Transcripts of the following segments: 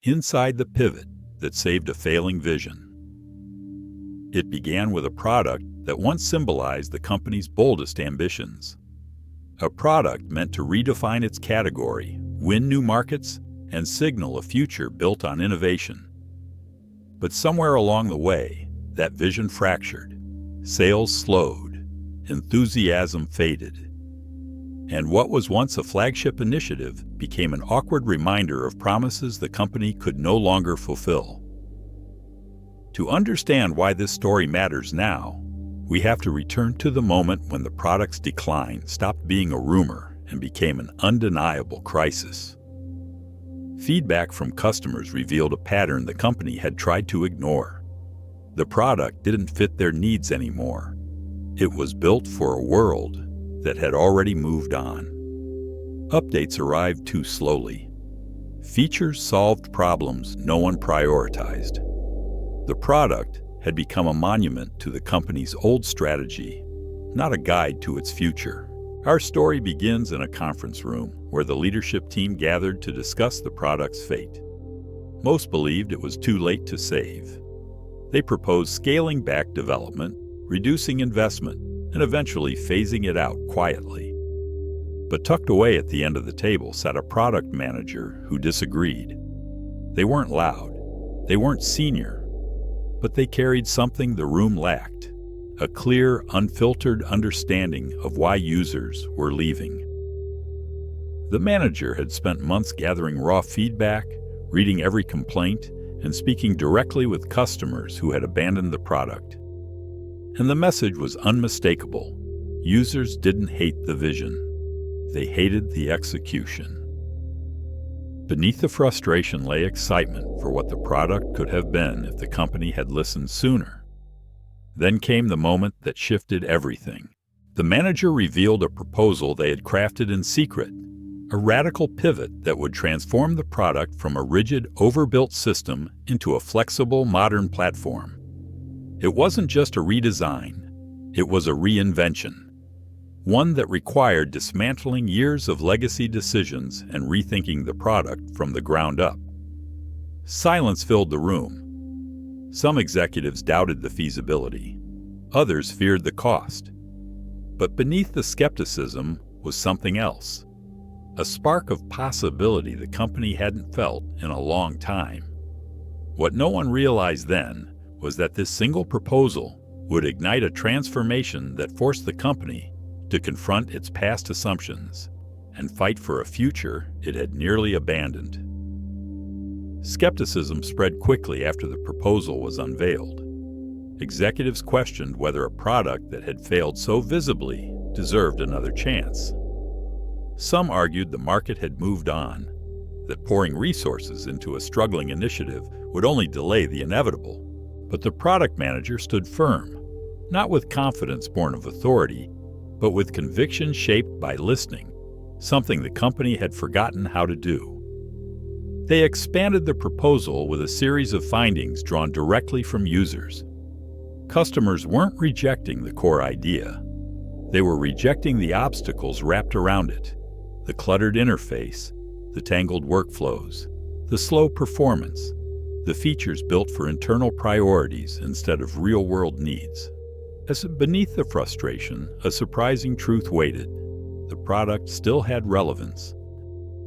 inside the pivot that saved a failing vision. It began with a product that once symbolized the company's boldest ambitions. A product meant to redefine its category, win new markets, and signal a future built on innovation. But somewhere along the way, that vision fractured. Sales slowed, enthusiasm faded, and what was once a flagship initiative became an awkward reminder of promises the company could no longer fulfill. To understand why this story matters now, we have to return to the moment when the product's decline stopped being a rumor and became an undeniable crisis. Feedback from customers revealed a pattern the company had tried to ignore. The product didn't fit their needs anymore. It was built for a world that had already moved on. Updates arrived too slowly. Features solved problems no one prioritized. The product had become a monument to the company's old strategy, not a guide to its future. Our story begins in a conference room where the leadership team gathered to discuss the product's fate. Most believed it was too late to save. They proposed scaling back development, reducing investment, and eventually phasing it out quietly. But tucked away at the end of the table sat a product manager who disagreed. They weren't loud, they weren't senior, but they carried something the room lacked: a clear, unfiltered understanding of why users were leaving. The manager had spent months gathering raw feedback, reading every complaint, and speaking directly with customers who had abandoned the product. And the message was unmistakable. Users didn't hate the vision. They hated the execution. Beneath the frustration lay excitement for what the product could have been if the company had listened sooner. Then came the moment that shifted everything. The manager revealed a proposal they had crafted in secret, a radical pivot that would transform the product from a rigid, overbuilt system into a flexible, modern platform. It wasn't just a redesign, it was a reinvention, one that required dismantling years of legacy decisions and rethinking the product from the ground up. Silence filled the room. Some executives doubted the feasibility. Others feared the cost. But beneath the skepticism was something else, a spark of possibility the company hadn't felt in a long time. What no one realized then was that this single proposal would ignite a transformation that forced the company to confront its past assumptions and fight for a future it had nearly abandoned. Skepticism spread quickly after the proposal was unveiled. Executives questioned whether a product that had failed so visibly deserved another chance. Some argued the market had moved on, that pouring resources into a struggling initiative would only delay the inevitable. But the product manager stood firm, not with confidence born of authority, but with conviction shaped by listening, something the company had forgotten how to do. They expanded the proposal with a series of findings drawn directly from users. Customers weren't rejecting the core idea. They were rejecting the obstacles wrapped around it: the cluttered interface, the tangled workflows, the slow performance, the features built for internal priorities instead of real-world needs. As beneath the frustration, a surprising truth waited. The product still had relevance.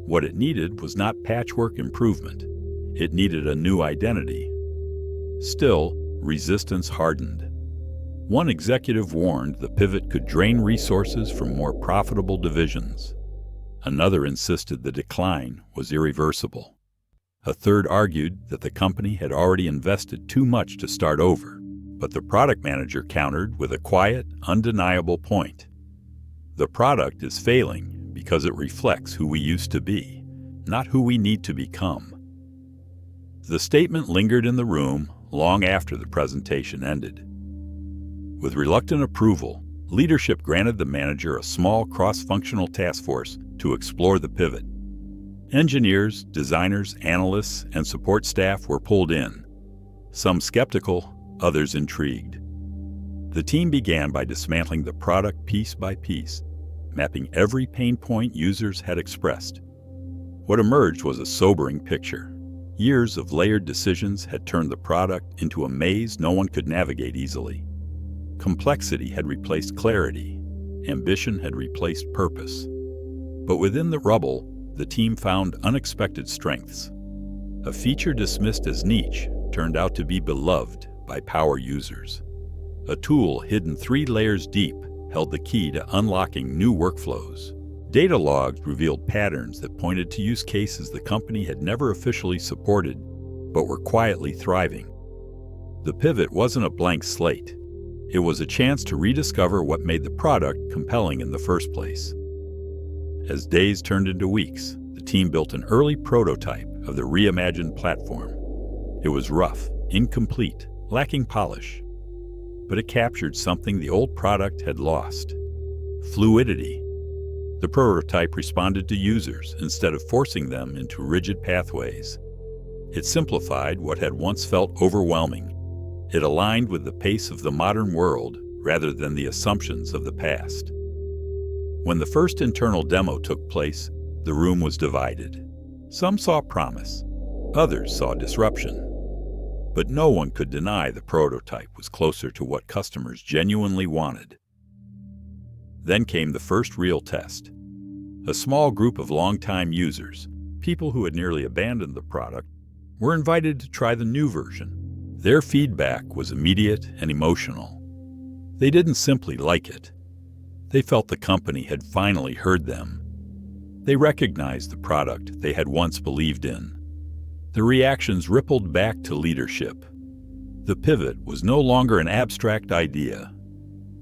What it needed was not patchwork improvement. It needed a new identity. Still, resistance hardened. One executive warned the pivot could drain resources from more profitable divisions. Another insisted the decline was irreversible. A third argued that the company had already invested too much to start over, but the product manager countered with a quiet, undeniable point. The product is failing because it reflects who we used to be, not who we need to become. The statement lingered in the room long after the presentation ended. With reluctant approval, leadership granted the manager a small cross-functional task force to explore the pivot. Engineers, designers, analysts, and support staff were pulled in, some skeptical, others intrigued. The team began by dismantling the product piece by piece, mapping every pain point users had expressed. What emerged was a sobering picture. Years of layered decisions had turned the product into a maze no one could navigate easily. Complexity had replaced clarity. Ambition had replaced purpose. But within the rubble, the team found unexpected strengths. A feature dismissed as niche turned out to be beloved by power users. A tool hidden 3 layers deep held the key to unlocking new workflows. Data logs revealed patterns that pointed to use cases the company had never officially supported, but were quietly thriving. The pivot wasn't a blank slate. It was a chance to rediscover what made the product compelling in the first place. As days turned into weeks, the team built an early prototype of the reimagined platform. It was rough, incomplete, lacking polish, but it captured something the old product had lost: fluidity. The prototype responded to users instead of forcing them into rigid pathways. It simplified what had once felt overwhelming. It aligned with the pace of the modern world rather than the assumptions of the past. When the first internal demo took place, the room was divided. Some saw promise, others saw disruption. But no one could deny the prototype was closer to what customers genuinely wanted. Then came the first real test. A small group of longtime users, people who had nearly abandoned the product, were invited to try the new version. Their feedback was immediate and emotional. They didn't simply like it. They felt the company had finally heard them. They recognized the product they had once believed in. The reactions rippled back to leadership. The pivot was no longer an abstract idea.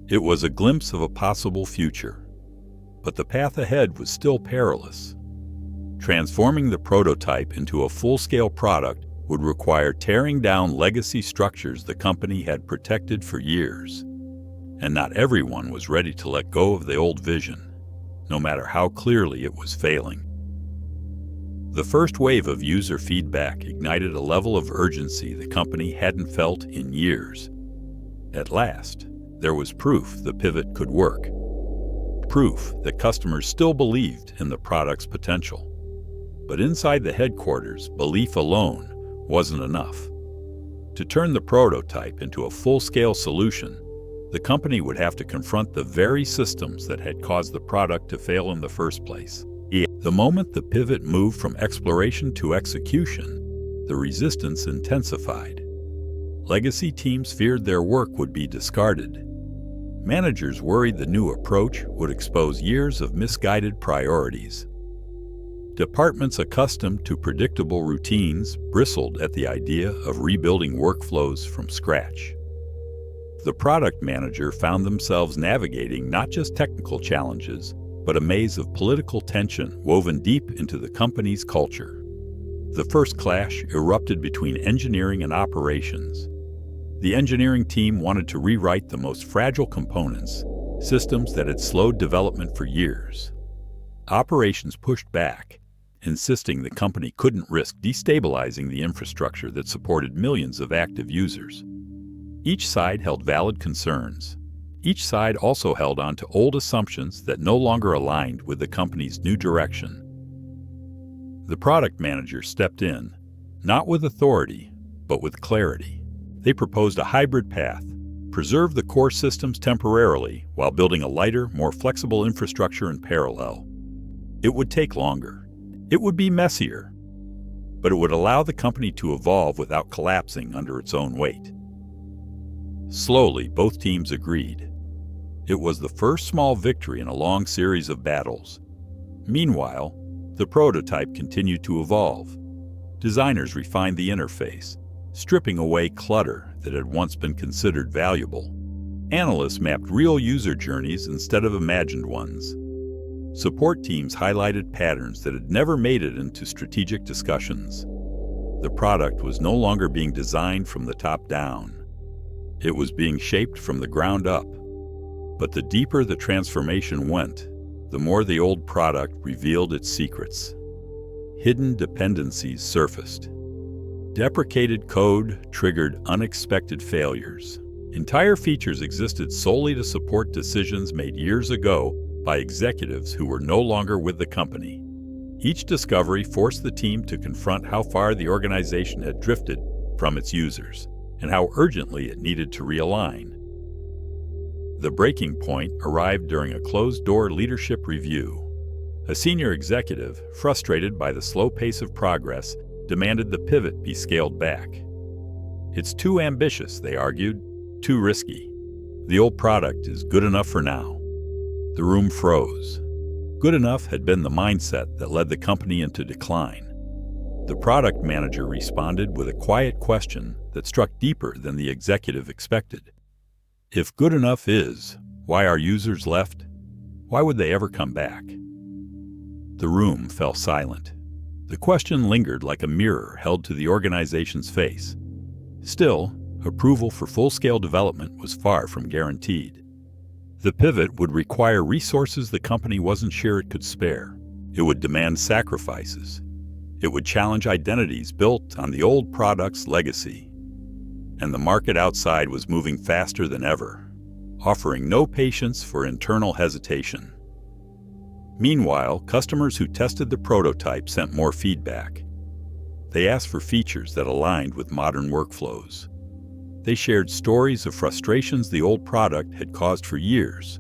It was a glimpse of a possible future. But the path ahead was still perilous. Transforming the prototype into a full-scale product would require tearing down legacy structures the company had protected for years. And not everyone was ready to let go of the old vision, no matter how clearly it was failing. The first wave of user feedback ignited a level of urgency the company hadn't felt in years. At last, there was proof the pivot could work. Proof that customers still believed in the product's potential. But inside the headquarters, belief alone wasn't enough. To turn the prototype into a full-scale solution, the company would have to confront the very systems that had caused the product to fail in the first place. The moment the pivot moved from exploration to execution, the resistance intensified. Legacy teams feared their work would be discarded. Managers worried the new approach would expose years of misguided priorities. Departments accustomed to predictable routines bristled at the idea of rebuilding workflows from scratch. The product manager found themselves navigating not just technical challenges, but a maze of political tension woven deep into the company's culture. The first clash erupted between engineering and operations. The engineering team wanted to rewrite the most fragile components, systems that had slowed development for years. Operations pushed back, insisting the company couldn't risk destabilizing the infrastructure that supported millions of active users. Each side held valid concerns. Each side also held on to old assumptions that no longer aligned with the company's new direction. The product manager stepped in, not with authority, but with clarity. They proposed a hybrid path, preserve the core systems temporarily while building a lighter, more flexible infrastructure in parallel. It would take longer. It would be messier. But it would allow the company to evolve without collapsing under its own weight. Slowly, both teams agreed. It was the first small victory in a long series of battles. Meanwhile, the prototype continued to evolve. Designers refined the interface, stripping away clutter that had once been considered valuable. Analysts mapped real user journeys instead of imagined ones. Support teams highlighted patterns that had never made it into strategic discussions. The product was no longer being designed from the top down. It was being shaped from the ground up. But the deeper the transformation went, the more the old product revealed its secrets. Hidden dependencies surfaced. Deprecated code triggered unexpected failures. Entire features existed solely to support decisions made years ago by executives who were no longer with the company. Each discovery forced the team to confront how far the organization had drifted from its users and how urgently it needed to realign. The breaking point arrived during a closed-door leadership review. A senior executive, frustrated by the slow pace of progress, demanded the pivot be scaled back. "It's too ambitious," they argued, "too risky. The old product is good enough for now." The room froze. Good enough had been the mindset that led the company into decline. The product manager responded with a quiet question that struck deeper than the executive expected. "If good enough is why our users left, why would they ever come back?" The room fell silent. The question lingered like a mirror held to the organization's face. Still, approval for full-scale development was far from guaranteed. The pivot would require resources the company wasn't sure it could spare. It would demand sacrifices. It would challenge identities built on the old product's legacy. And the market outside was moving faster than ever, offering no patience for internal hesitation. Meanwhile, customers who tested the prototype sent more feedback. They asked for features that aligned with modern workflows. They shared stories of frustrations the old product had caused for years.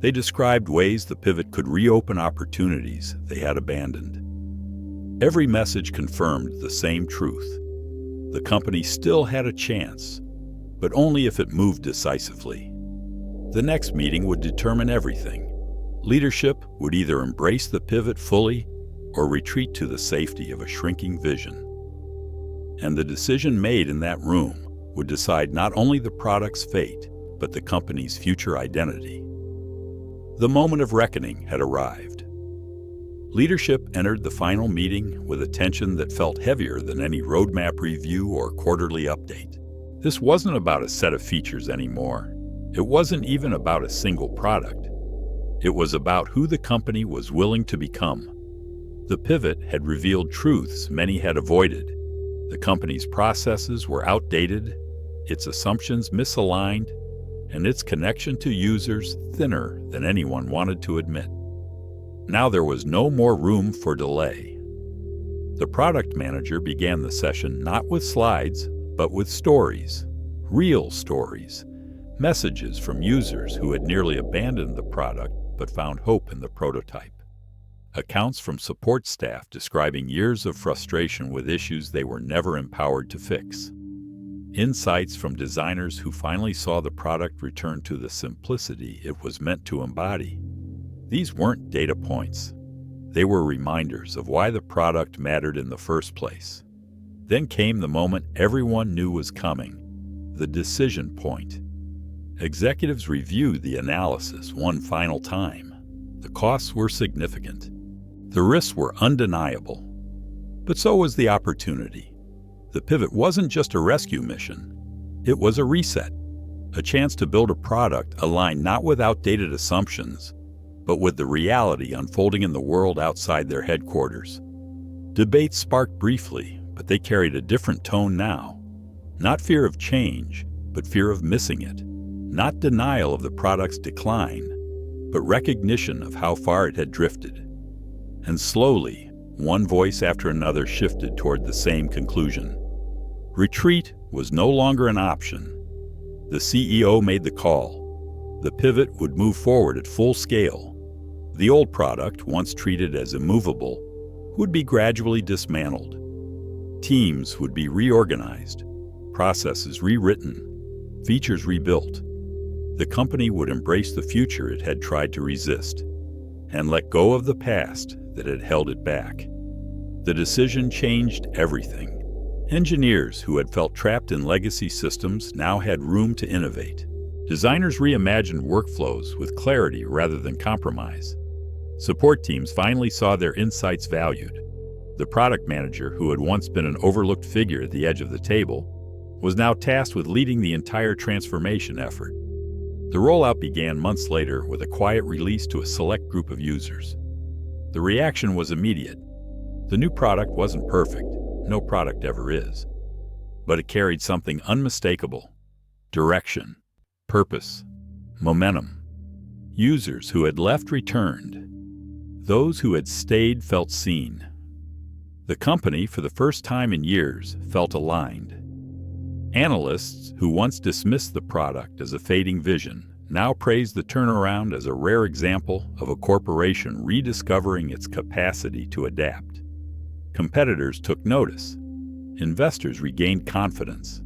They described ways the pivot could reopen opportunities they had abandoned. Every message confirmed the same truth. The company still had a chance, but only if it moved decisively. The next meeting would determine everything. Leadership would either embrace the pivot fully or retreat to the safety of a shrinking vision. And the decision made in that room would decide not only the product's fate, but the company's future identity. The moment of reckoning had arrived. Leadership entered the final meeting with a tension that felt heavier than any roadmap review or quarterly update. This wasn't about a set of features anymore. It wasn't even about a single product. It was about who the company was willing to become. The pivot had revealed truths many had avoided. The company's processes were outdated, its assumptions misaligned, and its connection to users thinner than anyone wanted to admit. Now there was no more room for delay. The product manager began the session not with slides, but with stories, real stories, messages from users who had nearly abandoned the product but found hope in the prototype. Accounts from support staff describing years of frustration with issues they were never empowered to fix. Insights from designers who finally saw the product return to the simplicity it was meant to embody. These weren't data points. They were reminders of why the product mattered in the first place. Then came the moment everyone knew was coming, the decision point. Executives reviewed the analysis one final time. The costs were significant. The risks were undeniable. But so was the opportunity. The pivot wasn't just a rescue mission. It was a reset, a chance to build a product aligned not with outdated assumptions, but with the reality unfolding in the world outside their headquarters. Debates sparked briefly, but they carried a different tone now. Not fear of change, but fear of missing it. Not denial of the product's decline, but recognition of how far it had drifted. And slowly, one voice after another shifted toward the same conclusion. Retreat was no longer an option. The CEO made the call. The pivot would move forward at full scale. The old product, once treated as immovable, would be gradually dismantled. Teams would be reorganized, processes rewritten, features rebuilt. The company would embrace the future it had tried to resist and let go of the past that had held it back. The decision changed everything. Engineers who had felt trapped in legacy systems now had room to innovate. Designers reimagined workflows with clarity rather than compromise. Support teams finally saw their insights valued. The product manager, who had once been an overlooked figure at the edge of the table, was now tasked with leading the entire transformation effort. The rollout began months later with a quiet release to a select group of users. The reaction was immediate. The new product wasn't perfect. No product ever is. But it carried something unmistakable: direction, purpose, momentum. Users who had left returned. Those who had stayed felt seen. The company, for the first time in years, felt aligned. Analysts who once dismissed the product as a fading vision now praised the turnaround as a rare example of a corporation rediscovering its capacity to adapt. Competitors took notice. Investors regained confidence.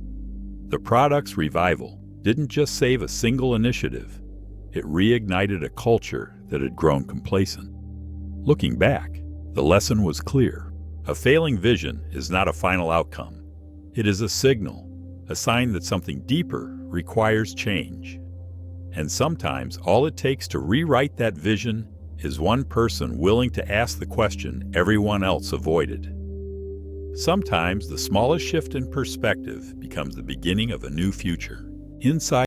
The product's revival didn't just save a single initiative, it reignited a culture that had grown complacent. Looking back, the lesson was clear. A failing vision is not a final outcome. It is a signal, a sign that something deeper requires change. And sometimes all it takes to rewrite that vision is one person willing to ask the question everyone else avoided. Sometimes the smallest shift in perspective becomes the beginning of a new future. Inside